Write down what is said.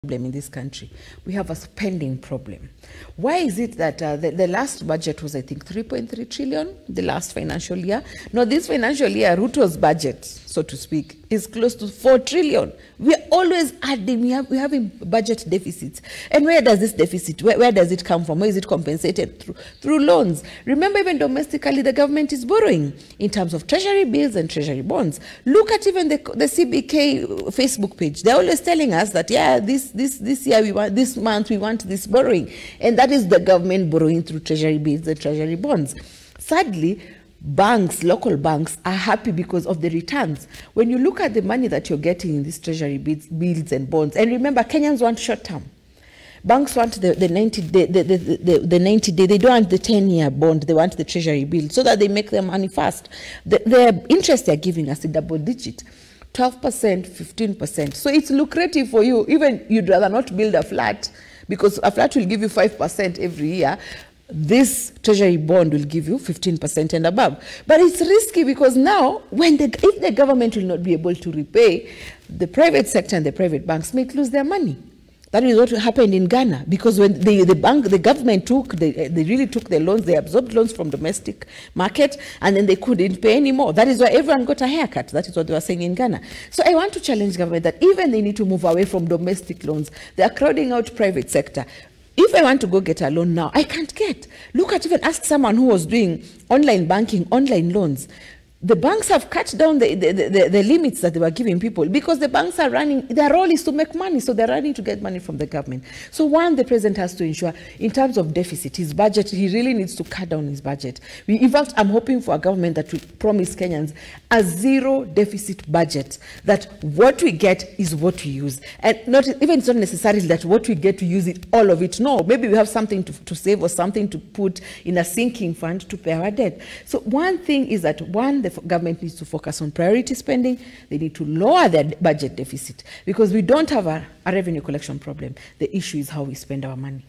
problem in this country. We have a spending problem. Why is it that the last budget was, I think, 3.3 trillion, the last financial year? No, this financial year, Ruto's budget, so to speak, is close to 4 trillion. We are always adding, we're having budget deficits. And where does this deficit, where does it come from? Where is it compensated? Through loans. Remember, even domestically, the government is borrowing in terms of treasury bills and treasury bonds. Look at even the CBK Facebook page. They're always telling us that, yeah, this year we want, this month we want this borrowing. And that is the government borrowing through treasury bills and treasury bonds. Sadly, banks, local banks, are happy because of the returns. When you look at the money that you're getting in these treasury bills and bonds, and remember, Kenyans want short term. Banks want the 90-day, the 90-day, they don't want the 10-year bond, they want the treasury bill, so that they make their money fast. The interest they're giving us is double digit. 12%, 15%. So it's lucrative for you. Even you'd rather not build a flat, because a flat will give you 5% every year. This treasury bond will give you 15% and above. But it's risky because now, if the government will not be able to repay, the private sector and the private banks may lose their money. That is what happened in Ghana, because when the government they really took the loans, they absorbed loans from domestic market, and then they couldn't pay anymore. That is why everyone got a haircut. That is what they were saying in Ghana. So I want to challenge government that even they need to move away from domestic loans. They are crowding out private sector. If I want to go get a loan now, I can't get. Look at, even ask someone who was doing online banking, online loans. The banks have cut down the limits that they were giving people, because the banks are running, their role is to make money, so they're running to get money from the government. So one, the president has to ensure, in terms of deficit, his budget, he really needs to cut down his budget. In fact, I'm hoping for a government that will promise Kenyans a zero deficit budget, that what we get is what we use. And it's not necessarily that what we get, to use it, all of it. No, maybe we have something to save or something to put in a sinking fund to pay our debt. So one thing is that, the government needs to focus on priority spending. They need to lower their budget deficit, because we don't have a revenue collection problem. The issue is how we spend our money.